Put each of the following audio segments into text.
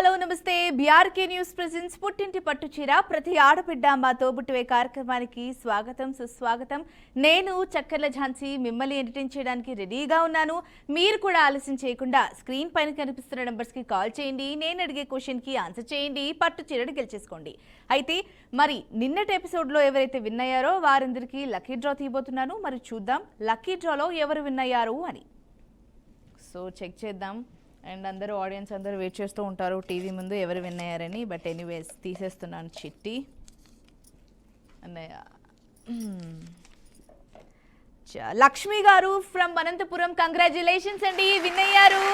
Hello నమస్తే. BRK news presents పుట్టింటి పట్టుచీర ప్రతి ఆడబిడ్డ మా తోబుట్టువే కార్యక్రమానికి స్వాగతం సుస్వాగతం. నేను చక్కర్ల ఝాన్సీ మిమ్మల్ని ఎంటర్టైన్ చేయడానికి రెడీగా ఉన్నాను. మీరు కూడా ఆలస్యం చేయకుండా స్క్రీన్ పైన కనిపిస్తున్న నంబర్స్కి కాల్ చేయండి. నేను అడిగే క్వశ్చన్కి ఆన్సర్ చేయండి. పట్టుచీరను గెలిచేసుకోండి. అయితే మరి నిన్నటి ఎపిసోడ్లో ఎవరైతే విన్ అయ్యారో వారందరికీ లక్కీ డ్రా తీయబోతున్నాను. మరి చూద్దాం లక్కీ డ్రాలో ఎవరు విన్ అయ్యారు అని. సో చెక్ చేద్దాం. అండ్ అందరూ ఆడియన్స్ అందరూ వెయిట్ చేస్తూ ఉంటారు టీవీ ముందు ఎవరు విన్ అయ్యారని. బట్ ఎనీవేస్ తీసేస్తున్నాను చిట్టి. అన్నయ్య లక్ష్మి గారు ఫ్రమ్ అనంతపురం, కంగ్రాచ్యులేషన్స్ అండి, విన్ అయ్యారు.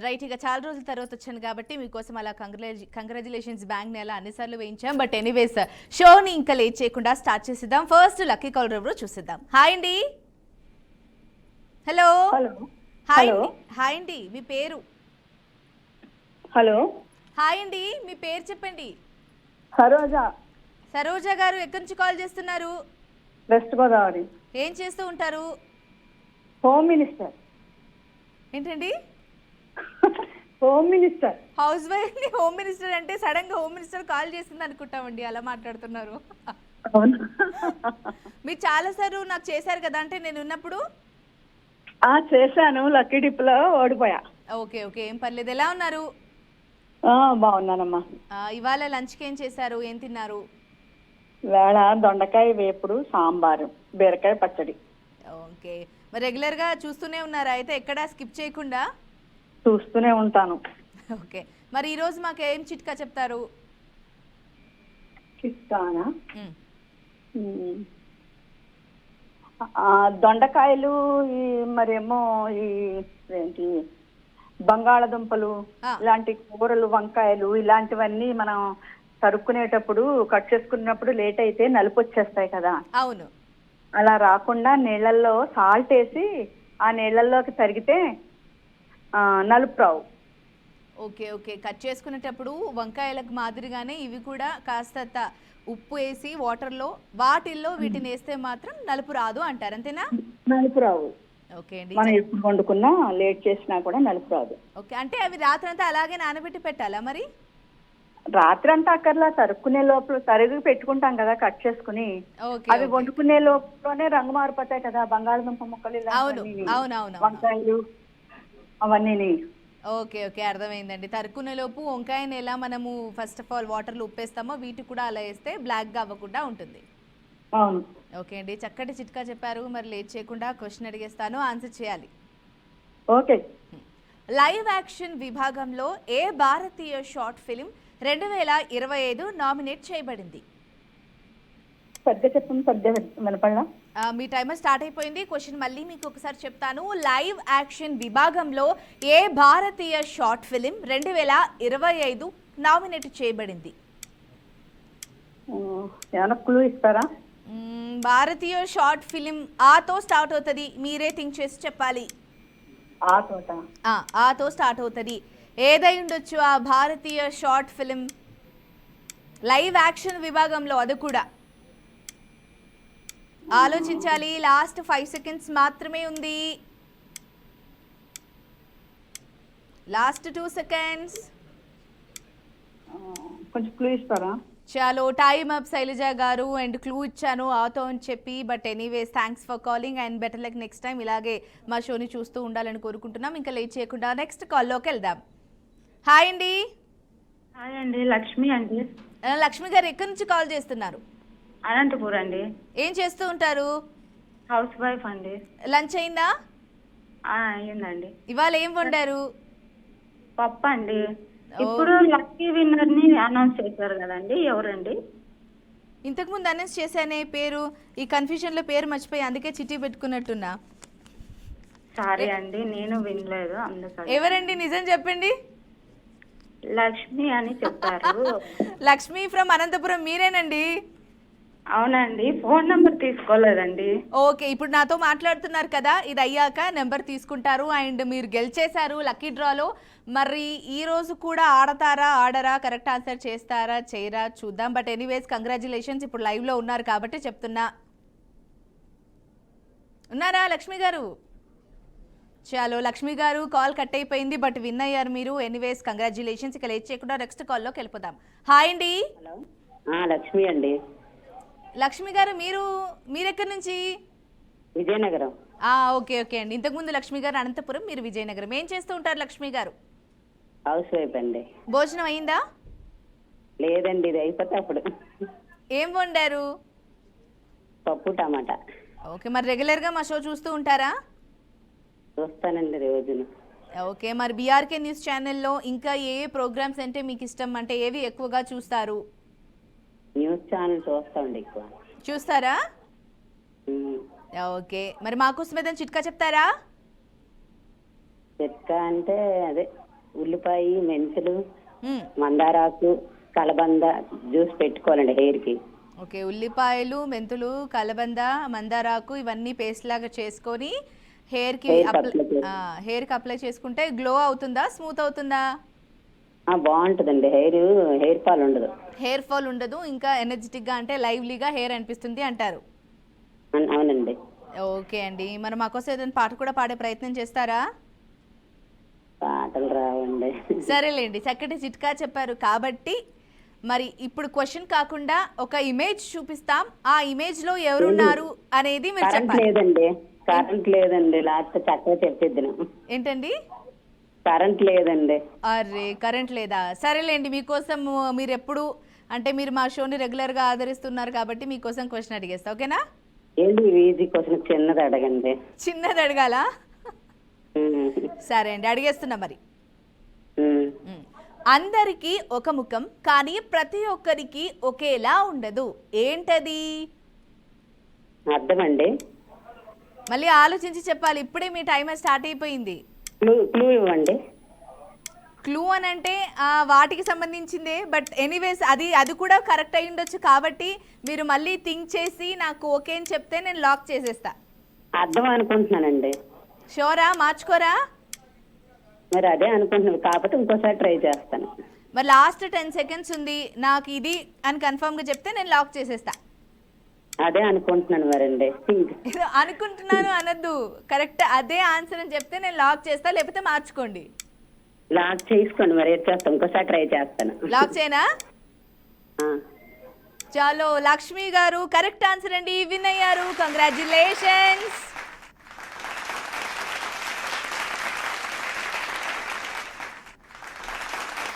రైట్, ఇక చాలా రోజుల తర్వాత వచ్చాను కాబట్టి మీకోసం అలా కంగ్రాచులేషన్స్ బ్యాంక్ని అలా అన్నిసార్లు వేయించాం. బట్ ఎనీవేస్ షోని ఇంకా లేట్ చేయకుండా స్టార్ట్ చేసిద్దాం. ఫస్ట్ లక్కీ కాలర్ ఎవరో చూసిద్దాం. హాయ్ అండి. హలో. హాయ్ హాయ్ అండి, మీ పేరు? హలో. హాయ్ అండి, మీ పేరు చెప్పండి. సరోజ. సరోజ గారు ఎక్కడి నుంచి కాల్ చేస్తున్నారు? వెస్ట్ గోదావరి. ఏం చేస్తూ ఉంటారు? Home minister. ఏంటండి? Home minister. హౌస్ వైఫ్ ని హోమ్ మినిస్టర్ అంటే సడన్ గా హోమ్ మినిస్టర్ కాల్ చేసింది అనుకుంటామండి, అలా మాట్లాడుతున్నారు. మీరు చాలా సార్లు నాకు చేశారు కదా, అంటే నేను ఉన్నప్పుడు చేశాను. లక్కీ డిప్ లో ఓడిపోయా. ఓకే ఓకే, ఏం పర్లేదు. ఎలా ఉన్నారు? బాగున్నానమ్మా. ఇవాళ లంచ్ కి ఏం చేశారు, ఏం తిన్నారు? వేళ దొండకాయ వేపుడు, సాంబారు, బీరకాయ పచ్చడి. ఓకే, మరి రెగ్యులర్ గా చూస్తూనే ఉన్నారా అయితే, ఎక్కడా స్కిప్ చేయకుండా? చూస్తూనే ఉంటాను. ఓకే, మరి ఈ రోజు మాకు ఏం చిట్కా చెప్తారు? చిట్కానా? దొండకాయలు, ఈ మరేమో ఈ ఏంటి బంగాళదుంపలు, ఇలాంటి కూరలు, వంకాయలు ఇలాంటివన్నీ మనం తరుక్కునేటప్పుడు కట్ చేసుకున్నప్పుడు లేట్ అయితే నలుపు వచ్చేస్తాయి కదా. అవును. అలా రాకుండా నీళ్ళల్లో సాల్ట్ వేసి ఆ నీళ్ళల్లోకి తరిగితే నలుపు రావు. ఓకే ఓకే, కట్ చేసుకునేటప్పుడు వంకాయలకు మాదిరిగానే ఇవి కూడా కాస్త ఉప్పు వేసి వాటర్లో వాటిల్లో వీటిని వేస్తే మాత్రం నలుపు రాదు అంటారు, అంతేనా? నలుపు రావు. ఓకే అండి, మనం ఎప్పుడు వండుకున్నా లేట్ చేసినా కూడా నలుపు రాదు. ఓకే, అంటే అవి రాత్రంతా అలాగే నానబెట్టి పెట్టాలా మరి? రాత్రి అంతా అక్కర్లా, తరుక్కునే లోపల తరిగి పెట్టుకుంటాం కదా కట్ చేసుకుని, అవి వండుకునే లోపలనే రంగు మారిపోతాయి కదా బంగాళదుంప ముక్కలు, వంకాయలు అవన్నీ. ఓకే ఓకే, అర్థమైందండి. తరుక్కునే లోపు వంకాయని ఎలా మనము ఫస్ట్ ఆఫ్ ఆల్ వాటర్లో ఉప్పేస్తామో వీటి కూడా అలా వేస్తే బ్లాక్గా అవ్వకుండా ఉంటుంది. అవును. ఓకే అండి, చక్కటి చిట్కా చెప్పారు. మరి లేట్ చేయకుండా క్వశ్చన్ అడిగేస్తాను, ఆన్సర్ చేయాలి. ఓకే. లైవ్ యాక్షన్ విభాగంలో ఏ భారతీయ షార్ట్ ఫిలిం 2025 నామినేట్ చేయబడింది? మీ టైమర్ స్టార్ట్ అయిపోయింది. క్వశ్చన్ మళ్ళీ మీకు ఒకసారి చెప్తాను. లైవ్ యాక్షన్ విభాగంలో ఏ భారతీయ షార్ట్ ఫిలిం 2025 నామినేట్ చేయబడింది? భారతీయ షార్ట్ ఫిలిం ఆతో స్టార్ట్ అవుతుంది, మీరే థింక్ చేసి చెప్పాలి. ఆతో స్టార్ట్ అవుతుంది. ఏదై ఉండొచ్చు ఆ భారతీయ షార్ట్ ఫిలిం లైవ్ యాక్షన్ విభాగంలో? అది కూడా ఆలోచించాలి. లాస్ట్ 5 సెకండ్స్ మాత్రమే ఉంది. Last 2 seconds. కొంచెం క్లూ ఇస్తారా? చాలో టైమ్ అప్ శైలజ గారు. అండ్ క్లూ ఇచ్చాను ఆతో అని చెప్పి. But anyways thanks for calling and better luck next time. ఇలాగే మా షోని చూస్తూ ఉండాలని కోరుకుంటున్నాం. ఇంకా లేట్ చేయకుండా నెక్స్ట్ కాల్లోకి వెళ్దాం. హాయ్ అండి. హాయ్ అండి, లక్ష్మి అండి. లక్ష్మి గారు ఎక్కడి నుంచి కాల్ చేస్తున్నారు? అనంతపురం అండి. ఏం చేస్తూ ఉంటారు? హౌస్ వైఫ్ అండి. లంచ్ అయిందా? అయ్యిందండి. ఇవాళ ఏం వండారు? పప్పు అండి. ఇప్పుడు లక్కీ విన్నర్ ని అనౌన్స్ చేశారు కదండి, ఎవరండి? ఇంతకు ముందు అనౌన్స్ చేశానే పేరు, ఈ కన్ఫ్యూజన్ లో పేరు మర్చిపోయి అందుకే చిట్టి పెట్టుకున్నట్టున్నా. సారీ అండి, నేను వినలేదు అందుకని. ఎవరండి నిజం చెప్పండి. లక్ష్మి అని చెప్పారు. లక్ష్మి ఫ్రమ్ అనంతపురం, మీరేనండి? అవునండి, ఫోన్ నంబర్ తీసుకోలేదండి. ఓకే, ఇప్పుడు నాతో మాట్లాడుతున్నారు కదా, ఇది అయ్యాక నెంబర్ తీసుకుంటారు. అండ్ మీరు గెలిచేశారు లక్కీ డ్రాలో. మరి ఈ రోజు కూడా ఆడతారా ఆడరా, కరెక్ట్ ఆన్సర్ చేస్తారా చేయరా చూద్దాం. బట్ ఎనీవేస్ కంగ్రాచులేషన్స్, ఇప్పుడు లైవ్లో ఉన్నారు కాబట్టి చెప్తున్నా. ఉన్నారా లక్ష్మి గారు? చాలు లక్ష్మి గారు కాల్ కట్ అయిపోయింది, బట్ విన్ అయ్యారు మీరు. Anyways congratulations. ఇక లేట్ చేయకుండా నెక్స్ట్ కాల్లోకి వెళ్ళిపోదాం. హాయ్ అండి. లక్ష్మి అండి. లక్ష్మి గారు మీరెక్కడి నుంచి? విజయనగరం. ఓకే ఓకే అండి. ఇంతకుముందు లక్ష్మి గారు అనంతపురం, మీరు విజయనగరం. ఏం చేస్తూ ఉంటారు లక్ష్మి గారు? హౌస్ వైఫ్ అండి. భోజనం అయిందా? లేదండి, ఇది అయిపోతే అప్పుడు. ఏం వండారు? పప్పు టమాటా. ఓకే, మరి రెగ్యులర్గా మా షో చూస్తూ ఉంటారా? చూస్తానండి రోజును. ఓకే, మరి బీఆర్కే న్యూస్ ఛానల్లో ఇంకా ఏ ప్రోగ్రామ్స్ అంటే మీకు ఇష్టం, అంటే ఏవి ఎక్కువగా చూస్తారు? న్యూస్ ఛానల్ చూస్తామండి ఎక్కువ. చూస్తారా? ఉమ్. ఓకే, మరి మాకోసం ఏదైనా చిట్కా చెప్తారా? చిట్కా అంటే అదే ఉల్లిపాయ, మెంతులు, మ్మ్. మందారాకు, కలబంద జ్యూస్ పెట్టుకోవాలండి హెయిర్ కి. ఓకే, ఉల్లిపాయలు, మెంతులు, కలబంద, మందారాకు ఇవన్నీ పేస్ట్ లాగా చేసుకొని హెయిర్కి అప్లై చేసుకుంటే గ్లో అవుతుందా, స్మూత్ అవుతుందా? బాగుంటుందండి, హెయిర్ ఫాల్ ఉండదు. హెయిర్ ఫాల్ ఉండదు, ఇంకా ఎనర్జెటిక్గా అంటే లైవ్లీగా హెయిర్ అనిపిస్తుంది అంటారు. అవునండి. ఓకే అండి, మరి మాకోసం ఏదైనా పాట కూడా పాడే ప్రయత్నం చేస్తారా? పాటలు రావండి. సరేలేండి, చక్కటి చిట్కా చెప్పారు కాబట్టి మరి ఇప్పుడు క్వశ్చన్ కాకుండా ఒక ఇమేజ్ చూపిస్తాం. ఆ ఇమేజ్ లో ఎవరున్నారు అనేది మీరు చెప్పాలి. కరెంట్ లేదండి, లాస్ట్ చక్కగా చెప్పిద్దాం. ఏంటండి? కరెంట్ లేదండి. అరే, కరెంట్ లేదా? సరేలేండి, మీకోసం మీరు ఎప్పుడు అంటే మీరు మా షోని రెగ్యులర్ గా ఆదరిస్తున్నారు కాబట్టి మీకోసం క్వశ్చన్ అడిగేస్తా, ఓకేనా? ఏంటి ఈజీ క్వశ్చన్, చిన్నది అడగండి. చిన్నది అడగాల? సరే అండి, అడిగేస్తున్నా మరి. అందరికీ ఒక ముఖం కానీ ప్రతి ఒక్కరికి ఒకేలా ఉండదు, ఏంటది? అర్థమండి. మళ్ళీ ఆలోచించి చెప్పాలి, ఇప్పుడే మీ టైమర్ స్టార్ట్ అయిపోయింది. క్లూ ఇవ్వండి. క్లూ అని అంటే వాటికి సంబంధించిందే, బట్ ఎనీవేస్ అది కూడా కరెక్ట్ అయి ఉండొచ్చు కాబట్టి మీరు మళ్ళీ థింక్ చేసి నాకు ఓకే అని చెప్తే నేను లాక్ చేసేస్తా. అర్థం అనుకుంటున్నానండి. షోరా? మార్చుకోరా? మరి అదే అనుకుంటున్నాను, కాకపోతే ఇంకోసారి ట్రై చేస్తాను. మరి లాస్ట్ 10 సెకండ్స్ ఉంది, నాకు ఇది అని కన్ఫర్మ్ గా చెప్తే నేను లాక్ చేసేస్తా. అదే అనుకుంటున్నాను మరండి. అనుకుంటున్నాను అనద్దు, కరెక్ట్ అదే ఆన్సర్ అని చెప్తే నేను లాక్ చేస్తా, లేకపోతే మార్చుకోండి. లాక్ చేసుకోండి, మరి చేస్తాను, ఇంకోసారి ట్రై చేస్తాను. లాక్ చేయనా? చాలో లక్ష్మి గారు కరెక్ట్ ఆన్సర్ అండి, విన్ అయ్యారు. కంగ్రాచులేషన్స్.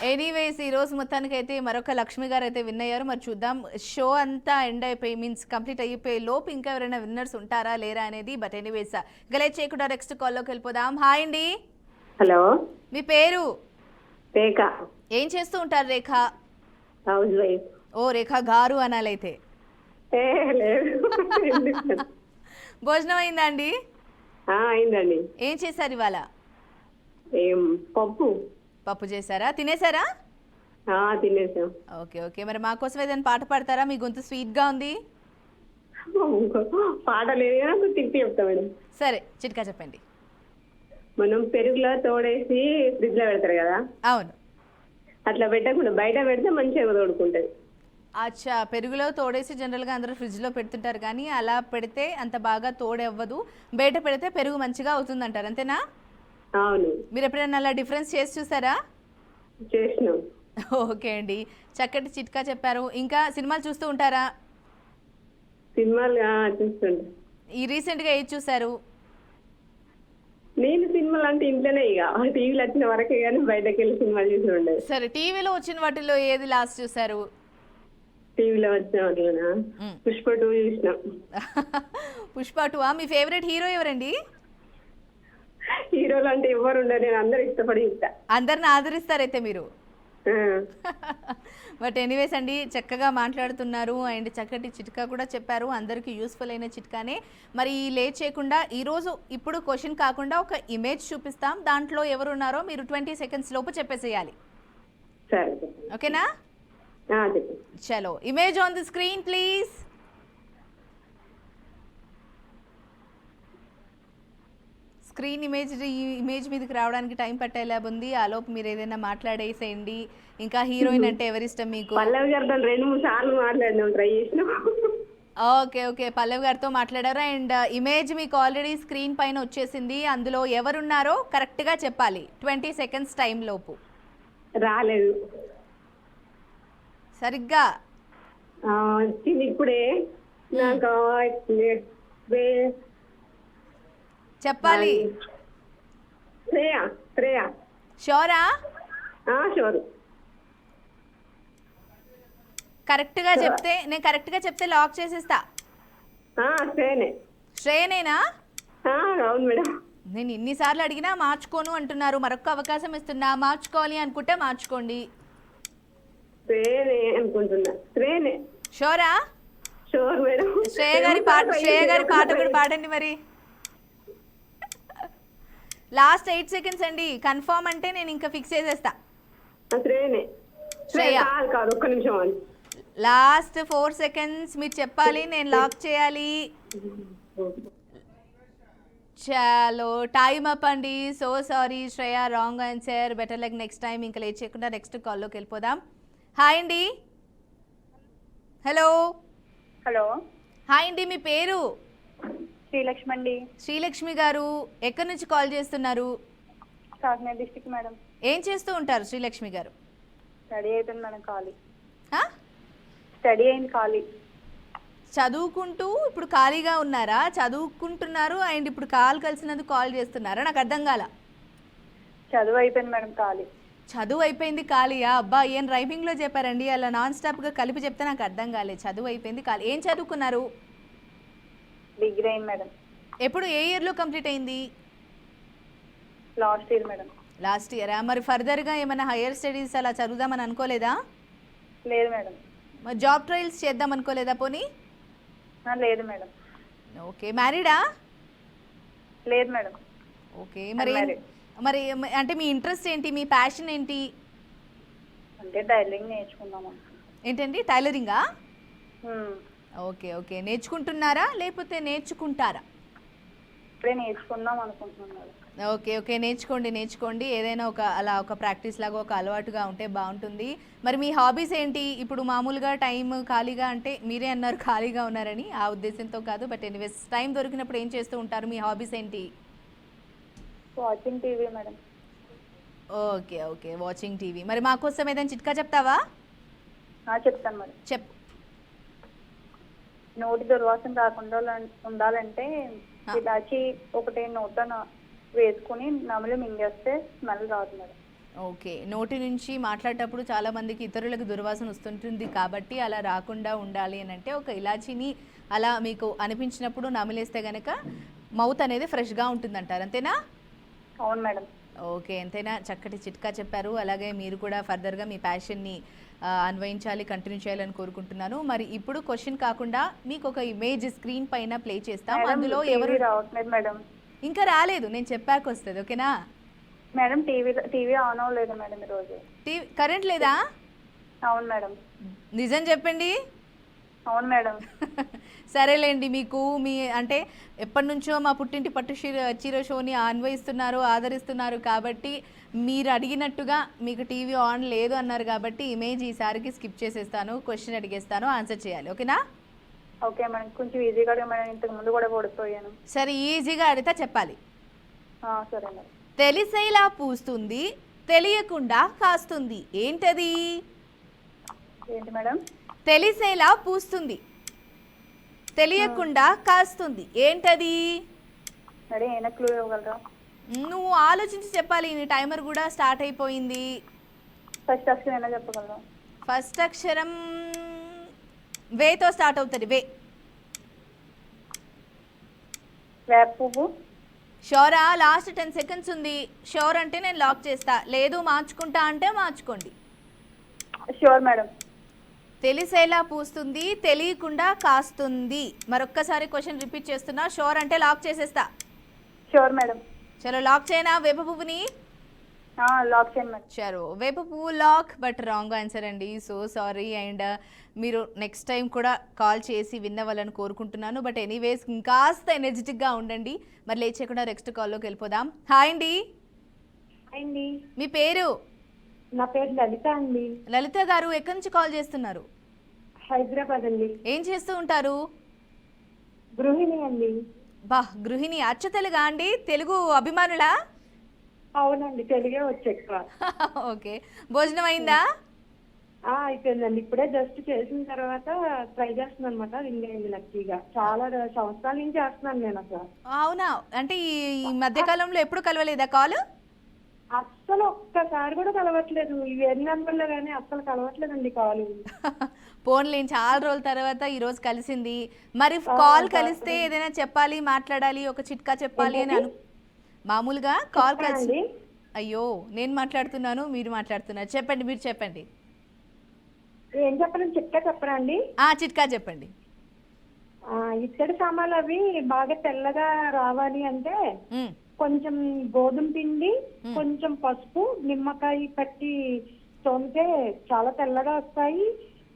ఎనీవేస్ ఈ రోజు మొత్తానికి అయితే మరొక లక్ష్మి గారు అయితే విన్ అయ్యారు. మరి చూద్దాం, షో అంతా ఎండ్ అయిపోయి మీన్స్ కంప్లీట్ అయిపోయి లోపు ఇంకా ఎవరైనా విన్నర్స్ ఉంటారా లేరా అనేది. బట్ ఎనీవేస్ గలేట్ చేయకుండా నెక్స్ట్ కాల్లోకి వెళ్ళిపోదాం. హాయ్ అండి. హలో, మీ పేరు? రేఖ. ఏం చేస్తూ ఉంటారు రేఖ? House wife. ఓ, రేఖ గారు అనాలైతే. భోజనం అయిందా అండి? అయిందండి. ఏం చేశారు ఇవాళ? పప్పు చేశారా? తినేసారా? తినేసాం. ఓకే ఓకే, మరి మాకోసం ఏదైనా పాట పాడతారా? మీ గొంతు స్వీట్ గా ఉంది. పాట లేదు, తిప్పి చెప్తా మేడం. సరే, చిట్కా చెప్పండి. మనం పెరుగులో తోడేసి ఫ్రిడ్జ్ లో పెడతారు కదా, అవును. అట్లా పెట్టకుండా బయట పెడితే మంచిగా తోడుకుంటది. అచ్చా, పెరుగులో తోడేసి జనరల్గా అందరూ ఫ్రిడ్జ్లో పెడుతుంటారు, కానీ అలా పెడితే అంత బాగా తోడవ్వదు, బయట పెడితే పెరుగు మంచిగా అవుతుంది అంటారు, అంతేనా? అవును. మీరు ఎప్పుడైనా అలా డిఫరెన్స్ చేసి చూసారా? చేసినాం. ఓకే అండి, చక్కటి చిట్కా చెప్పారు. ఇంకా సినిమాలు చూస్తూ ఉంటారా? సినిమాలు చూస్తుంటా. ఈ రీసెంట్గా ఏది చూసారు? నేను సినిమాలు అంటే ఇంట్లోనే, ఇక టీవీలో వచ్చిన వరకే కానీ బయటకు వెళ్ళి సినిమాలు చూసి ఉండేది. సరే, టీవీలో వచ్చిన వాటిలో ఏది లాస్ట్ చూసారు? టీవీలో వచ్చిన వాటిలోనా పుష్ప 2 చూసినాం. పుష్ప 2. మీ ఫేవరెట్ హీరో ఎవరండి? హీరోలు అంటే ఎవరు ఉండరు, నేను అందరు ఇష్టపడి ఇస్తా. అందరిని ఆదరిస్తారైతే మీరు. బట్ ఎనీవేస్ అండి, చక్కగా మాట్లాడుతున్నారు అండ్ చక్కటి చిట్కా కూడా చెప్పారు, అందరికీ యూస్ఫుల్ అయిన చిట్కానే. మరి లేట్ చేయకుండా ఈరోజు ఇప్పుడు క్వశ్చన్ కాకుండా ఒక ఇమేజ్ చూపిస్తాం, దాంట్లో ఎవరున్నారో మీరు 20 సెకండ్స్ లోపు చెప్పేసేయాలి. సరే, ఓకేనా? చలో, image on the screen please. Screen image మీదకి రావడానికి టైం పట్టేలా ఉంది. ఆలోపు మీరు ఏదైనా మాట్లాడేసేయండి. ఇంకా హీరోయిన్ అంటే ఎవరిష్టం మీకు? పల్లవి గారితో 2-3 సార్లు మాట్లాడినాం, ట్రై చేసినాం. ఓకే ఓకే, పల్లవి గారితో మాట్లాడారు. అండ్ ఇమేజ్ మీకు ఆల్రెడీ స్క్రీన్ పైన వచ్చేసింది. అందులో ఎవరున్నారో కరెక్ట్గా చెప్పాలి. 20 సెకండ్స్ టైం లోపు. రాలేదు. సరిగ్గా వచ్చింది ఇప్పుడే. నాకు చెప్పాలి. శ్రేయ. షోరా? షూర్. కరెక్ట్గా చెప్తే లాక్ చేసేస్తా. శ్రేయనేనా? అవును మేడం. నేను ఇన్నిసార్లు అడిగినా మార్చుకోను అంటున్నారు. మరొక అవకాశం ఇస్తున్నా. మార్చుకోవాలి అనుకుంటే మార్చుకోండి. అనుకుంటున్నా. షోరా? Sure madam. శ్రేయ గారి పాట కూడా పాడండి మరి. లాస్ట్ 8 సెకండ్స్ అండి. కన్ఫర్మ్ అంటే నేను ఇంకా ఫిక్స్ చేసేస్తా. శ్రేయ కాదు, ఒక్క నిమిషం అని. లాస్ట్ 4 సెకండ్స్ మీరు చెప్పాలి, నేను లాక్ చేయాలి. చలో టైమ్ అప్ అండి. So sorry Shreya, wrong answer. Better like next time. ఇంకా లేట్ చేయకుండా నెక్స్ట్ కాల్లోకి వెళ్ళిపోదాం. హాయ్ అండి. హలో. హాయ్ అండి, మీ పేరు? శ్రీలక్ష్మి అండి. శ్రీలక్ష్మి గారు ఎక్కడి నుంచి కాల్ చేస్తున్నారు? Kakinada district madam. ఏం చేస్తూ ఉంటారు శ్రీలక్ష్మి గారు? స్టడీ అయిపోయింది మేడం, ఖాళీ. స్టడీ అయింది, ఖాళీ. చదువుకుంటూ ఇప్పుడు ఖాళీగా ఉన్నారా? చదువుకుంటున్నారు అండ్ ఇప్పుడు కలిసినందుకు కాల్ చేస్తున్నారా? నాకు అర్థం కాల. చదువు అయిపోయింది మేడం, ఖాళీ. చదువు అయిపోయింది, ఖాళీయా? అబ్బా, ఏం రైమింగ్లో చెప్పారండి. అలా నాన్ స్టాప్గా కలిపి చెప్తే నాకు అర్థం కాలేదు. చదువు అయిపోయింది, ఖాళీ. ఏం చదువుకున్నారు? డిగ్రీ అయింది మేడం. ఎప్పుడు, ఏ ఇయర్లో కంప్లీట్ అయింది? Last year madam. లాస్ట్ ఇయరా? మరి ఫర్దర్గా ఏమైనా హైయర్ స్టడీస్ అలా చదువుదామని అనుకోలేదా? లేదు మేడం. మరి జాబ్ ట్రయల్స్ చేద్దాం అనుకోలేదా పోనీ? లేదు మేడం. ఓకే. మ్యారీడా? లేదు మేడం. ఓకే. మరి అంటే మీ ఇంట్రెస్ట్ ఏంటి, మీ ప్యాషన్ ఏంటి? అంటే టైలరింగ్ నేర్చుకుందాం. ఏంటండి, టైలరింగా? Okay okay. నేర్చుకుంటున్నారా లేకపోతే నేర్చుకుంటారా? ఇప్పుడే నేర్చుకుందాం అనుకుంటున్నాను. ఓకే ఓకే, నేర్చుకోండి. ఏదైనా ఒక ప్రాక్టీస్ లాగా, ఒక అలవాటుగా ఉంటే బాగుంటుంది. మరి మీ హాబీస్ ఏంటి? ఇప్పుడు మామూలుగా టైం ఖాళీగా అంటే మీరే అన్నారు ఖాళీగా ఉన్నారని, ఆ ఉద్దేశంతో కాదు. బట్ ఎనీవేస్, టైం దొరికినప్పుడు ఏం చేస్తూ ఉంటారు? మీ హాబీస్ ఏంటి? Watching TV madam. Okay okay, watching TV. మరి మా కోసం ఏదైనా చిట్కా చెప్తావా? చెప్తాను మరి. చెప్పు. నోటి దుర్వాసన రాకుండా ఉండాలంటే ఇలాచి ఒకటి నోట్లో వేసుకుని నమిలి మింగేస్తే స్మెల్ రాదు మేడం. ఓకే. నోటి నుంచి మాట్లాడేటప్పుడు చాలా మందికి ఇతరులకు దుర్వాసన వస్తుంటుంది కాబట్టి అలా రాకుండా ఉండాలి అని అంటే ఒక ఇలాచీని అలా మీకు అనిపించినప్పుడు నమిలేస్తే గనక మౌత్ అనేది ఫ్రెష్గా ఉంటుందంటారు, అంతేనా? అవును మేడం. ఓకే, ఎంతైనా చక్కటి చిట్కా చెప్పారు. అలాగే మీరు కూడా ఫర్దర్గా మీ ప్యాషన్ని అన్వయించాలి, కంటిన్యూ చేయాలని కోరుకుంటున్నాను. మరి ఇప్పుడు క్వశ్చన్ కాకుండా మీకు ఒక ఇమేజ్ స్క్రీన్ పైన ప్లే చేస్తాం. అందులో ఎవరు రావట్లేదు మేడం. ఇంకా రాలేదు, నేను చెప్పాక వస్తుంది. ఓకేనా మేడం? టీవీ ఆన్ అవ్వలేదు మేడం ఈరోజు. టీవీ కరెంట్ లేదా? అవును మేడం. నిజం చెప్పండి. అవును మేడం. సరేలేండి, మీకు మీ అంటే ఎప్పటి నుంచో మా పుట్టింటి పట్టు చీర షోని అన్వయిస్తున్నారు, ఆదరిస్తున్నారు కాబట్టి మీరు అడిగినట్టుగా మీకు టీవీ ఆన్ లేదు అన్నారు కాబట్టి ఇమేజ్ ఈసారికి స్కిప్ చేసేస్తాను. క్వశ్చన్ అడిగేస్తాను, ఆన్సర్ చేయాలి. ఓకేనా? Okay madam. కొంచెం ఈజీగా మేడం, ఇంతకు ముందు కూడా ఓడిపోయాను. సరే, ఈజీగా అడిగితే చెప్పాలి. సరే మేడం. తెలిసేలా పూస్తుంది, తెలియకుండా కాస్తుంది, ఏంటది? ఏంటి మేడం? తెలిసేలా పూస్తుంది, తెలియకుండా కాస్తుంది, ఏంటది? సరే, ఏమైనా క్లూ ఇవ్వగలరా? నువ్వు ఆలోచించి చెప్పాలి. నీ టైమర్ కూడా స్టార్ట్ అయిపోయింది. ఫస్ట్ అక్షరం ఏమైనా చెప్పగలరా? ఫస్ట్ అక్షరం వేతో స్టార్ట్ అవుతుంది. వేప పువ్వు. షోరా? లాస్ట్ 10 సెకండ్స్ ఉంది. షోర్ అంటే నేను లాక్ చేస్తా, లేదు మార్చుకుంటా అంటే మార్చుకోండి. Sure madam. తెలిసేలా పూస్తుంది, తెలియకుండా కాస్తుంది. మరొక్కసారి క్వశ్చన్ రిపీట్ చేస్తున్నా. షోర్ అంటే లాక్ చేసేస్తా. Sure madam. చలో లాక్ చేయనా వేప పువ్వుని? లాక్ చేయమని. చారు వేప పువ్వు లాక్, బట్ రాంగ్ ఆన్సర్ అండి. So sorry. అండ్ మీరు నెక్స్ట్ టైం కూడా కాల్ చేసి విన్న వాళ్ళని కోరుకుంటున్నాను. బట్ ఎనీవేస్ ఇంకాస్త ఎనర్జెటిక్గా ఉండండి. మరి లేచేయకుండా నెక్స్ట్ కాల్లోకి వెళ్ళిపోదాం. హాయ్ అండి, అండి మీ పేరు? నా పేరు లలిత అండి. లలిత గారు ఎక్కడి నుంచి కాల్ చేస్తున్నారు? హైదరాబాద్ అండి. ఏం చేస్తూ ఉంటారు? గృహిణి అండి. బా, గృహిణి. అచ్చ తెలుగా అండి? తెలుగు అభిమానులా? అవునండి, తెలుగే వచ్చి ఎక్కువ. ఓకే, భోజనం అయిందా? అయిపోయిందండి. ఇప్పుడే జస్ట్ చేసిన తర్వాత ట్రై చేస్తున్నాను అనమాట. రింగ్ అయింది లక్కీగా. చాలా సంవత్సరాల నుంచి చేస్తున్నాను నేను అసలు. అవునా? అంటే ఈ మధ్యకాలంలో ఎప్పుడు కలవలేదా కాల్? అస్సలు ఒక్కసారి కూడా కలవట్లేదు. ఇవి ఎన్ని నెంబర్లో కానీ అస్సలు కలవట్లేదండి కాలు. ఫోన్లేని చాలా రోజుల తర్వాత ఈ రోజు కలిసింది. మరి కాల్ కలిస్తే ఏదైనా చెప్పాలి, మాట్లాడాలి, ఒక చిట్కా చెప్పాలి అని మామూలుగా కాల్ కలిసి. అయ్యో, నేను మాట్లాడుతున్నాను, మీరు మాట్లాడుతున్నారు. చెప్పండి, మీరు చెప్పండి. ఏం చెప్పాలని చిట్కా చెప్పరా అండి? చిట్కా చెప్పండి. ఇత్తడి సామాన్లు అవి బాగా తెల్లగా రావాలి అంటే ఉమ్, కొంచెం గోధుమ పిండి, కొంచెం పసుపు, నిమ్మకాయ పట్టి తోమితే చాలా తెల్లగా వస్తాయి.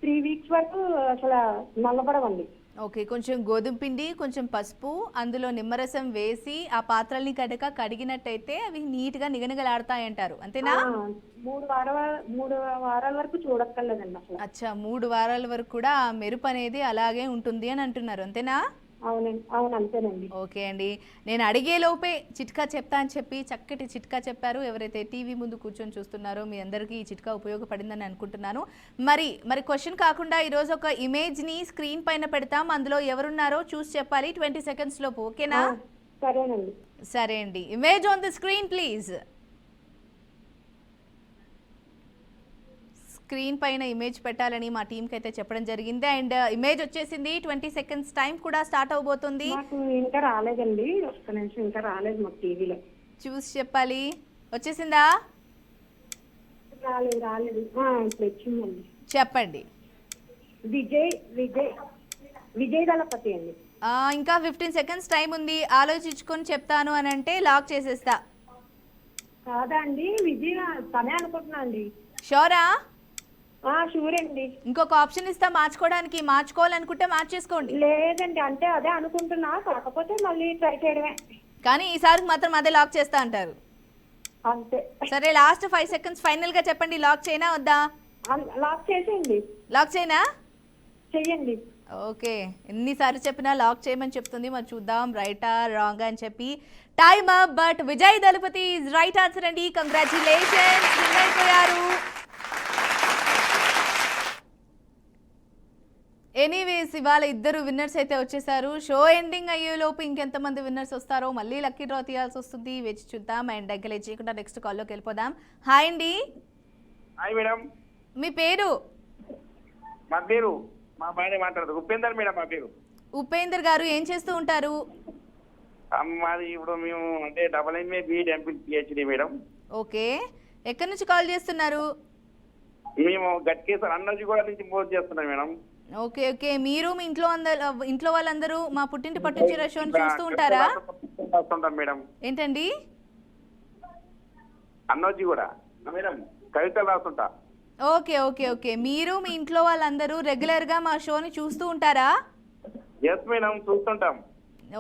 3 weeks వరకు అసలు నల్లబడవండి. ఓకే, కొంచెం గోధుమ పిండి, కొంచెం పసుపు, అందులో నిమ్మరసం వేసి ఆ పాత్రల్ని కనుక కడిగినట్టయితే అవి నీట్గా నిగనిగలాడతాయంటారు, అంతేనా? 3 వారాల వరకు చూడక్కర్లేదండి అసలు. అచ్చా, 3 వారాల వరకు కూడా ఆ మెరుపు అనేది అలాగే ఉంటుంది అని అంటున్నారు, అంతేనా? అవునండి, అవును, అంతేనండి. ఓకే అండి, నేను అడిగే లోపే చిట్కా చెప్తా అని చెప్పి చక్కటి చిట్కా చెప్పారు. ఎవరైతే టీవీ ముందు కూర్చొని చూస్తున్నారో మీ అందరికీ ఈ చిట్కా ఉపయోగపడిందని అనుకుంటున్నాను. మరి క్వశ్చన్ కాకుండా ఈరోజు ఒక ఇమేజ్ని స్క్రీన్ పైన పెడతాం. అందులో ఎవరున్నారో చూసి చెప్పాలి 20 seconds లోపు, ఓకేనా? సరేనండి. సరే అండి, image on the screen please. Screen పైన ఇమేజ్ పెట్టాలని మా టీంకి అయితే చెప్పడం జరిగింది. అండ్ ఇమేజ్ వచ్చేసింది. 20 seconds టైం కూడా స్టార్ట్ అవబోతుంది. నాకు ఇంకా రాలేదండి, ఒక్క నిమిషం, ఇంకా రాలేదు మాకు టీవీలో. చూసి చెప్పాలి. వచ్చేసిందా? రాలేదు. ఇప్పుడు వచ్చిందండి. చెప్పండి. విజయ్ దళపతి అండి. ఇంకా 15 seconds టైం ఉంది. ఆలోచించుకొని చెప్తాను అని అంటే లాక్ చేసేస్తా. కాదా అండి, విజయ్ తనే అనుకుంటున్నా అండి. షోరా? షూర్ అండి. ఇంకొక ఆప్షన్ ఇస్తా మార్చుకోవడానికి. మార్చుకోవాలనుకుంటే మార్చేసుకోండి. లేదండి, అంటే అదే అనుకుంటున్నా, కాకపోతే మళ్ళీ ట్రై చేయడమే. కానీ ఈసారికి మాత్రం అదే లాక్ చేస్తా అంటారు. అంతే. సరే, లాస్ట్ 5 seconds ఫైనల్ గా చెప్పండి. లాక్ చేయనా వద్దా? లాక్ చేసేయండి. లాక్ చేయనా? చెయ్యండి. ఓకే, ఎన్నిసార్లు చెప్పినా లాక్ చేయమని చెప్తుంది. మరి చూద్దాం రైటా రాంగ్ అని చెప్పి. Time up. But Vijay Thalapathy is right answer అండి. కంగ్రాచులేషన్స్, విన్ అయిపోయారు. ఎనీవేస్, ఇవాళ ఇద్దరు విన్నర్స్ అయితే వచ్చేసారు. షో ఎండింగ్ అయ్యేలోపు ఇంకెంతమంది విన్నర్స్ వస్తారో మళ్ళీ లక్కీ డ్రా తీయాల్సి వస్తుంది. వేచి చూద్దాం. అండ్ దగ్గర చేయకుండా నెక్స్ట్ కాల్లోకి వెళ్ళిపోదాం. హాయ్ అండి. Hi madam. మీ పేరు? మా పేరు మా భార్య మాట్లాడదు, ఉపేందర్ మేడం. మా పేరు ఉపేందర్ గారు. ఏం చేస్తూ ఉంటారు? మాది ఇప్పుడు మేము అంటే MA BEd MPhil PhD madam. Okay, ఎక్కడి నుంచి కాల్ చేస్తున్నారు? మేము గట్కేసర్ అన్నజీగూడ నుంచి ఫోన్ చేస్తున్నాం మేడం. ఓకే ఓకే, మీరు మీ ఇంట్లో వాళ్ళందరూ మా పుట్టింటి పట్టు చీర షోని చూస్తూ ఉంటారా? మేడం. ఏంటండి? అన్నజీగూడ మేడం, కవితలు రాస్తుంటా. ఓకే ఓకే ఓకే, మీరు మీ ఇంట్లో వాళ్ళందరూ రెగ్యులర్ గా మా షోని చూస్తూ ఉంటారా? ఎస్ మేడం, చూస్తుంటాం.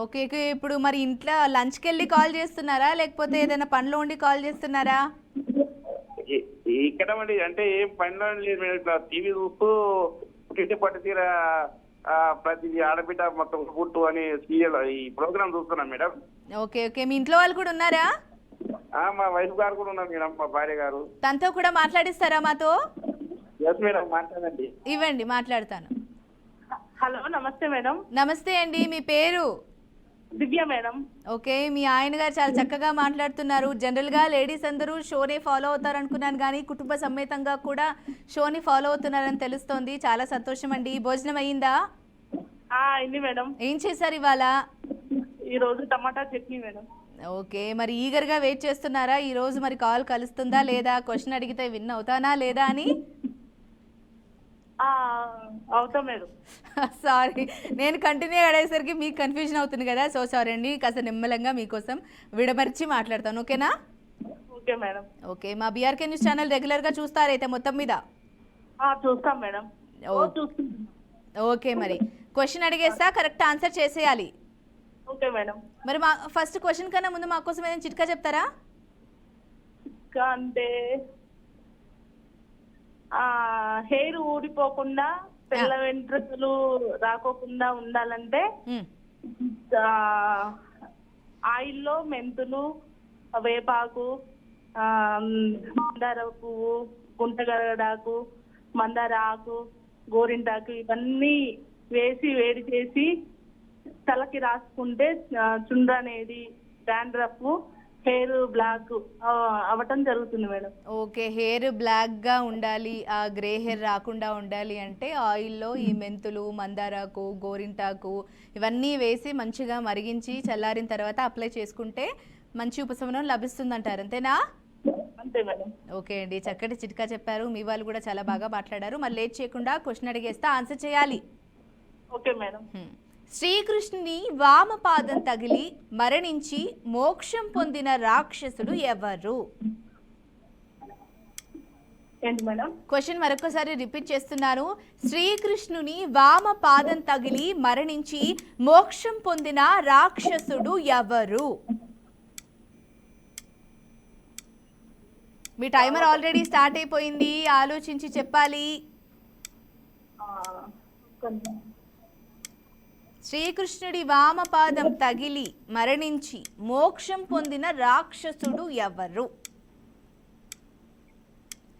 ఓకే ఓకే, ఇప్పుడు మరి ఇంట్లో లంచ్కి వెళ్ళి కాల్ చేస్తున్నారా, లేకపోతే ఏదైనా పనిలో ఉండి కాల్ చేస్తున్నారా? ఇక్కడ అంటే ఏం పనిలో లేదు మేడం, ఇట్లా టీవీ చూస్తూ పుట్టింటి పట్టు తీర ప్రతి ఆడబిడ్డ మొత్తం పుట్టు అని సీరియల్ ఈ ప్రోగ్రామ్ చూస్తున్నాం మేడం. ఓకే ఓకే, మీ ఇంట్లో వాళ్ళు కూడా ఉన్నారా? మా వైఫ్ గారు కూడా ఉన్నారు మేడం, మా భార్య గారు. తనతో కూడా మాట్లాడిస్తారా మాతో? ఎస్ మేడం, మాట్లాడండి. ఇవ్వండి, మాట్లాడతాను. హలో, నమస్తే మేడం. నమస్తే అండి, మీ పేరు? దివ్య మేడం. ఓకే, మీ ఆయన గారు చాలా చక్కగా మాట్లాడుతున్నారు. జనరల్గా లేడీస్ అందరూ షోనే ఫాలో అవుతారు అనుకున్నాను, కానీ కుటుంబ సమేతంగా కూడా షోని ఫాలో అవుతున్నారని తెలుస్తోంది. చాలా సంతోషం అండి. భోజనం అయ్యిందా? అయింది మేడం. ఏం చేశారు ఇవాళ? ఈ రోజు టమాటా చట్నీ మేడం. ఓకే, మరి ఈగర్గా వెయిట్ చేస్తున్నారా ఈ రోజు మరి కాల్ కలుస్తుందా లేదా, క్వశ్చన్ అడిగితే విన్ అవుతానా లేదా అని? అవుతా మేడం. సారీ, నేను కంటిన్యూ అయ్యేసరికి మీకు కన్ఫ్యూజన్ అవుతుంది కదా. సో సారీ అండి, కాస్త నిమ్మలంగా మీకోసం విడమర్చి మాట్లాడతాను, ఓకేనా? Okay madam. ఓకే, మా బీఆర్కే న్యూస్ ఛానల్ రెగ్యులర్గా చూస్తారైతే మొత్తం మీద? చూస్తాం మేడం. ఓకే, మరి క్వశ్చన్ అడిగేస్తా, కరెక్ట్ ఆన్సర్ చేసేయాలి. Okay madam. మరి మా ఫస్ట్ క్వశ్చన్ కన్నా ముందు మా కోసం ఏదైనా చిట్కా చెప్తారా? ఇంకా అంటే హెయిర్ ఊడిపోకుండా తెల్ల వెంట్రుకలు రాకోకుండా ఉండాలంటే ఆయిల్లో మెంతులు, వేపాకు, మందార పువ్వు, గుంటగరడాకు, మందార ఆకు, గోరింటాకు ఇవన్నీ వేసి వేడి చేసి తలకి రాసుకుంటే చుండ్ర అనేది, డాండ్రఫ్, హెయిర్ బ్లాక్ అవ్వటం జరుగుతుంది మేడం. ఓకే, హెయిర్ బ్లాక్గా ఉండాలి, ఆ గ్రే హెయిర్ రాకుండా ఉండాలి అంటే ఆయిల్లో ఈ మెంతులు, మందారాకు, గోరింటాకు ఇవన్నీ వేసి మంచిగా మరిగించి చల్లారిన తర్వాత అప్లై చేసుకుంటే మంచి ఉపశమనం లభిస్తుందంటారు, అంతేనా? అంతే మేడం. ఓకే అండి, చక్కటి చిట్కా చెప్పారు. మీ వాళ్ళు కూడా చాలా బాగా మాట్లాడారు. మరి లేట్ చేయకుండా క్వశ్చన్ అడిగేస్తా, ఆన్సర్ చేయాలి. Okay madam. శ్రీకృష్ణుని వామపాదం తగిలి మరణించి మోక్షం పొందిన రాక్షసుడు ఎవరు? ఏంటి మేడం? క్వశ్చన్ మరొకసారి రిపీట్ చేస్తున్నాను. శ్రీకృష్ణుని వామపాదం తగిలి మరణించి మోక్షం పొందిన రాక్షసుడు ఎవరు? మీ టైమర్ ఆల్రెడీ స్టార్ట్ అయిపోయింది, ఆలోచించి చెప్పాలి. శ్రీకృష్ణుడి వామపాదం తగిలి మరణించి మోక్షం పొందిన రాక్షసుడు ఎవరు?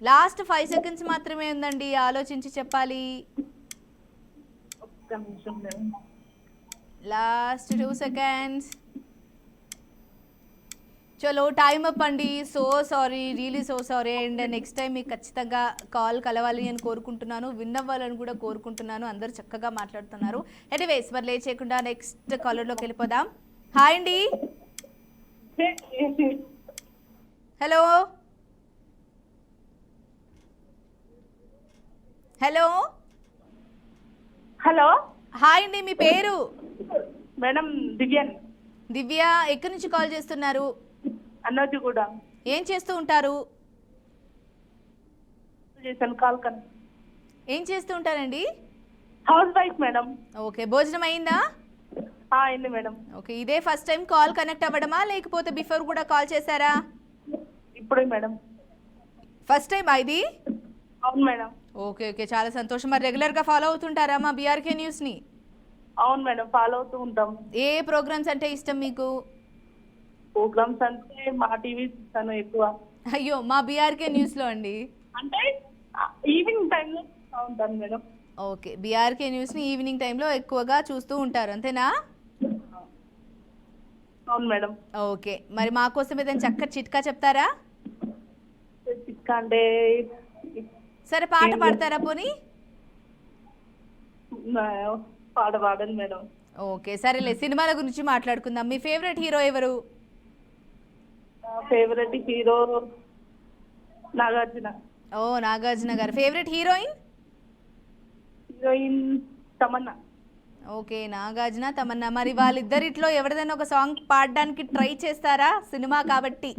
లాస్ట్ 5 సెకండ్స్ మాత్రమే ఉందండి, ఆలోచించి చెప్పాలి. Last 2 seconds. చలో, టైమ్ అప్ అండి. So sorry, really so sorry. And next time మీకు ఖచ్చితంగా కాల్ కలవాలి అని కోరుకుంటున్నాను, విన్ అవ్వాలని కూడా కోరుకుంటున్నాను. అందరూ చక్కగా మాట్లాడుతున్నారు. ఎనీవేస్, మరి లేట్ చేయకుండా నెక్స్ట్ కాలర్లోకి వెళ్ళిపోదాం. హాయ్ అండి. Hello hello hello. హాయ్ అండి, మీ పేరు? మేడం దివ్య. దివ్య, ఎక్కడి నుంచి కాల్ చేస్తున్నారు? అన్నది కూడా. ఏం చేస్తూ ఉంటారు? కాల్ ఏం చేస్తూ ఉంటారండి? House wife madam. ఓకే, భోజనం అయిందా? అయింది మేడం. ఓకే, ఇదే ఫస్ట్ టైం కాల్ కనెక్ట్ అవ్వడమా లేకపోతే బిఫోర్ కూడా కాల్ చేశారా? ఇప్పుడే మేడం. ఫస్ట్ టైం ఇది? అవును మేడం. ఓకే ఓకే, చాలా సంతోషం. మరి రెగ్యులర్గా ఫాలో అవుతుంటారా మా బీఆర్కే న్యూస్ని? అవును మేడం, ఫాలో అవుతూ ఉంటాం. ఏ ప్రోగ్రామ్స్ అంటే ఇష్టం మీకు? ప్రోగ్రామ్స్ అంటే మా టీవీ చూస్తాను ఎక్కువ. అయ్యో, మా బీఆర్కే న్యూస్లో అండి? అంటే ఈవినింగ్ టైంలో ఉంటాను మేడం. ఓకే, బీఆర్కే న్యూస్ని ఈవినింగ్ టైంలో ఎక్కువగా చూస్తూ ఉంటారు, అంతేనా? అవును మేడం. ఓకే, మరి మా కోసం ఏదైనా చక్కటి చిట్కా చెప్తారా? చిట్కా అంటే సరే, పాట పాడతారా పోనీ? పాట పాడండి మేడం. ఓకే, సరేలే, సినిమాల గురించి మాట్లాడుకుందాం. మీ ఫేవరెట్ హీరో ఎవరు? Favourite hero Nagarjuna. ఓ, నాగార్జున గారు. Favourite heroine? Heroine Tamannaah. Okay, Nagarjuna, Tamannaah. మరి వాళ్ళిద్దరిట్లో ఎవరిదైనా ఒక సాంగ్ పాడడానికి ట్రై చేస్తారా, సినిమా కాబట్టి?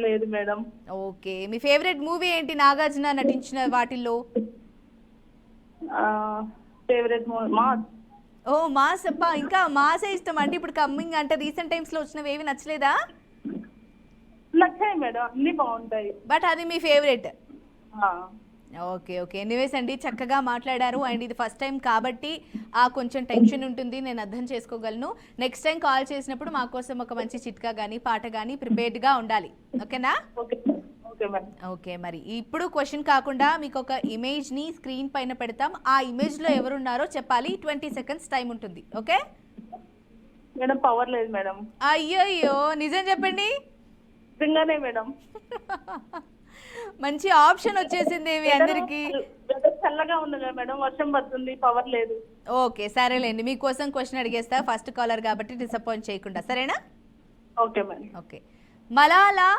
లేదు మేడం. ఓకే, మీ ఫేవరెట్ మూవీ ఏంటి నాగార్జున నటించిన వాటిల్లో? Favourite Mass. ఓ, మాస్. అబ్బా, ఇంకా మాసే ఇష్టం అండి. ఇప్పుడు కమ్మింగ్ అంటే రీసెంట్ టైమ్స్లో వచ్చినవి ఏవి నచ్చలేదా? నచ్చాయి మేడం, అన్ని బాగుంటాయి. బట్ అది మీ ఫేవరెట్? ఓకే ఓకే, ఎనీవేస్ అండి, చక్కగా మాట్లాడారు. అండ్ ఇది ఫస్ట్ టైం కాబట్టి కొంచెం టెన్షన్ ఉంటుంది, నేను అర్థం చేసుకోగలను. నెక్స్ట్ టైం కాల్ చేసినప్పుడు మా కోసం ఒక మంచి చిట్కా కానీ పాట కానీ ప్రిపేర్డ్గా ఉండాలి, ఓకేనా? ఓకే, మరి ఇప్పుడు క్వశ్చన్ కాకుండా మీకు ఒక ఇమేజ్ని స్క్రీన్ పైన పెడతాం. ఆ ఇమేజ్లో ఎవరున్నారో చెప్పాలి. 20 సెకండ్స్ టైం ఉంటుంది, ఓకే? మేడం పవర్ లేదు మేడం. అయ్యో, నిజం చెప్పండి. నిజంగానే మేడం. మంచి ఆప్షన్ వచ్చేసింది మీ అందరికి. చల్లగా ఉంది కదా మేడం, వర్షం పడుతుంది, పవర్ లేదు. ఓకే, సరేలేండి, మీకోసం క్వశ్చన్ అడిగేస్తా. ఫస్ట్ కాలర్ కాబట్టి డిసప్పాయింట్ చేయకుండా, సరేనా? Okay madam. ఓకే, మలాలా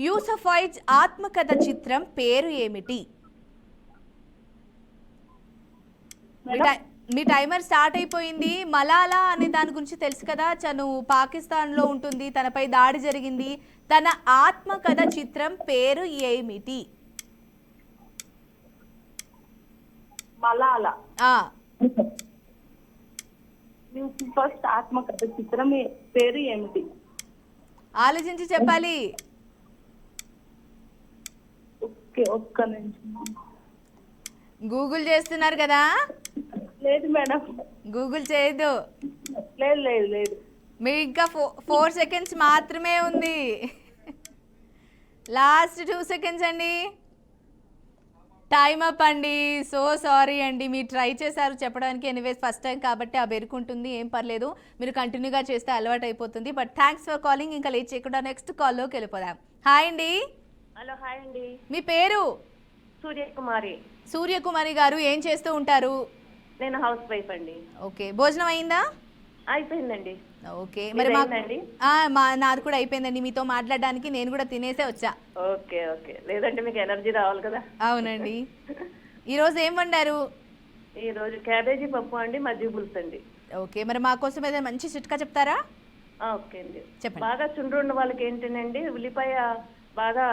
యూసఫైజ్ ఆత్మకథ చిత్రం పేరు ఏమిటి? మీ టైమర్ స్టార్ట్ అయిపోయింది. మలాలా అనే దాని గురించి తెలుసు కదా, తను పాకిస్తాన్లో ఉంటుంది, తనపై దాడి జరిగింది. తన ఆత్మకథ చిత్రం పేరు ఏమిటి? మలాలా ఆ, ఫస్ట్ ఆత్మకథ చిత్రం పేరు ఏమిటి? ఆలోచించి చెప్పాలి. ఓకే, ఒక్క నిమిషం. గూగుల్ చేస్తున్నారు కదా? లేదు మేడం, గూగుల్ చేయొద్దు. లేదు లేదు లేదు. మీకు ఇంకా 4 సెకండ్స్ మాత్రమే ఉంది. లాస్ట్ 2 సెకండ్స్ అండి. టైమ్ అప్ అండి. సో సారీ అండి, మీరు ట్రై చేశారు చెప్పడానికి. ఎనీవేస్ ఫస్ట్ టైం కాబట్టి ఆ బెరుకుంటుంది, ఏం పర్లేదు, మీరు కంటిన్యూగా చేస్తే అలవాటు అయిపోతుంది. But thanks for calling. ఇంకా లేట్ చేయకుండా నెక్స్ట్ కాల్లోకి వెళ్ళిపోదాం. హాయ్ అండి. హలో, హాయ్ అండి. మీ పేరు? సూర్యకుమారి. సూర్యకుమారి గారు, ఏం చేస్తూ ఉంటారు? నేను హౌస్ వైఫ్ అండి. ఓకే, భోజనం అయిందా? అయిపోయిందండి. ఓకే, మరి మీదైందండి? నాది కూడా అయిపోయిందండి. మీతో మాట్లాడడానికి నేను కూడా తినేసే వచ్చా. ఓకే ఓకే, లేదంటే మీకు ఎనర్జీ రావాలి కదా. అవునండి. ఈరోజు ఏం వండారు? ఈ రోజు క్యాబేజీ పప్పు అండి, మజ్జిగ పులుసు అండి. ఓకే, మరి మా కోసం ఏదైనా మంచి చిట్కా చెప్తారా? ఓకే అండి. చెప్పండి. బాగా చుండ్రు ఉన్న వాళ్ళకి ఏంటండి, ఉల్లిపాయ బాగా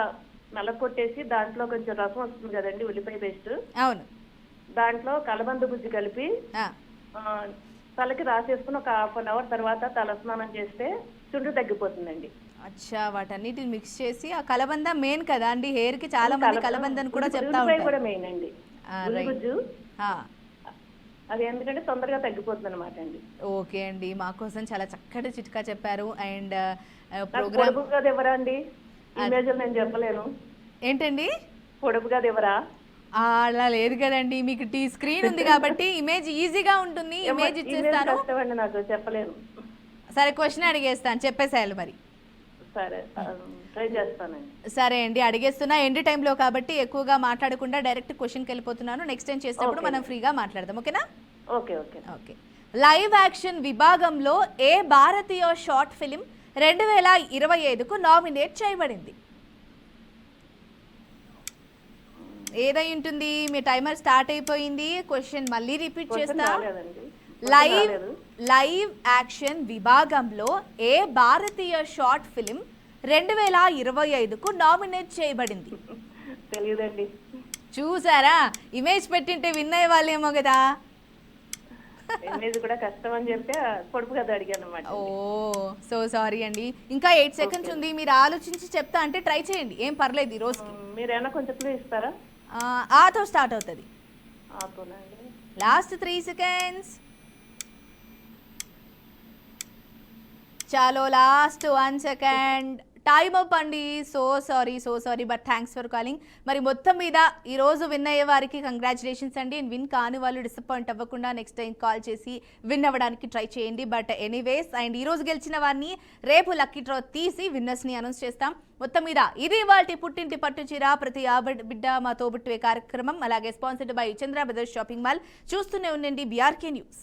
నలకొట్టేసి దాంట్లో కొంచెం రసం వస్తుంది కదండి, ఉల్లిపాయ పేస్ట్, అవును, దాంట్లో కలబంద గుజ్జు కలిపి ఆ, తలకి రాసేసుకుని ఒక 1/2 అవర్ తర్వాత తల స్నానం చేస్తే చుండ్రు తగ్గిపోతుందండి. అచ్చా, వాటన్నిటిని మిక్స్ చేసి, ఆ కలబంద మెయిన్ కదా అండి హెయిర్ కి, చాలా మంది కలబందని కూడా చెప్తా ఉల్లిపాయ ఉంటారు. కూడా మెయిన్ అండి, గుజ్జు. ఆ, అది ఎందుకంటే తొందరగా తగ్గిపోతుంది అనమాట అండి. ఓకే అండి, మా కోసం చాలా చక్కటి చిట్కా చెప్పారు. అండ్ నాకు ప్రోగ్రామ్ పొడుపుగా ఇవ్వరా అండి? ఇమేజ్ నేను చెప్పలేను. ఏంటండి? పొడుపుగా ఇవ్వరా? అలా లేదు కదండి, మీకు స్క్రీన్ ఉంది కాబట్టి ఇమేజ్ ఈజీగా ఉంటుంది. ఇమేజ్ ఇచ్చేస్తాను. కష్టమండి, నాకు చెప్పలేను. సరే, క్వశ్చన్ అడిగేస్తాను, చెప్పేసేయాలి మరి. సరే, ట్రై చేస్తానండి. సరే అండి, అడిగేస్తున్నా. ఎండ్ టైంలో కాబట్టి ఎక్కువగా మాట్లాడకుండా డైరెక్ట్ క్వశ్చన్కి వెళ్ళిపోతున్నాను. నెక్స్ట్ టైం చేసినప్పుడు మనం ఫ్రీగా మాట్లాడదాం, ఓకేనా? Okay okay okay. Live action విభాగంలో ఏ భారతీయ షార్ట్ ఫిలిం 2025కు నామినేట్ చేయబడింది? ఏదై ఉంటుంది? మీ టైమర్ స్టార్ట్ అయిపోయింది. క్వశ్చన్ మళ్ళీ రిపీట్ చేస్తా. లైవ్ యాక్షన్ విభాగంలో ఏ భారతీయ షార్ట్ ఫిలిం 2025కు నామినేట్ చేయబడింది? తెలియదండి. చూసారా, ఇమేజ్ పెట్టింటే విన్ అయ్యే వాళ్ళేమో కదా. ఇమేజ్ కూడా కష్టం అని చెప్తే పొడుపు కదా అడిగాను అనమాట. ఓ, సో సారీ అండి. ఇంకా 8 సెకండ్స్ ఉంది, మీరు ఆలోచించి చెప్తా అంటే ట్రై చేయండి, ఏం పర్లేదు. ఈ రోజుకి మీరేనా కొంచెం క్లూ ఇస్తారా? ఆతో స్టార్ట్ అవుతుంది. ఆపోనండి. Last 3 seconds. చాలో, లాస్ట్ 1 సెకండ్. టైమ్ అప్ అండి. So sorry but thanks for calling. మరి మొత్తం మీద ఈరోజు విన్ అయ్యే వారికి కంగ్రాచులేషన్స్ అండి. విన్ కాని వాళ్ళు డిసప్పాయింట్ అవ్వకుండా నెక్స్ట్ టైం కాల్ చేసి విన్ అవ్వడానికి ట్రై చేయండి. బట్ ఎనీవేస్, అండ్ ఈరోజు గెలిచిన వారిని రేపు లక్కీ డ్రా తీసి విన్నర్స్ని అనౌన్స్ చేస్తాం. మొత్తం మీద ఇది వాటి పుట్టింటి పట్టు చీర ప్రతి బిడ్డ మా తోబుట్టువే కార్యక్రమం. అలాగే sponsored by Chandra brothers shopping mall. చూస్తూనే ఉండండి BRK న్యూస్.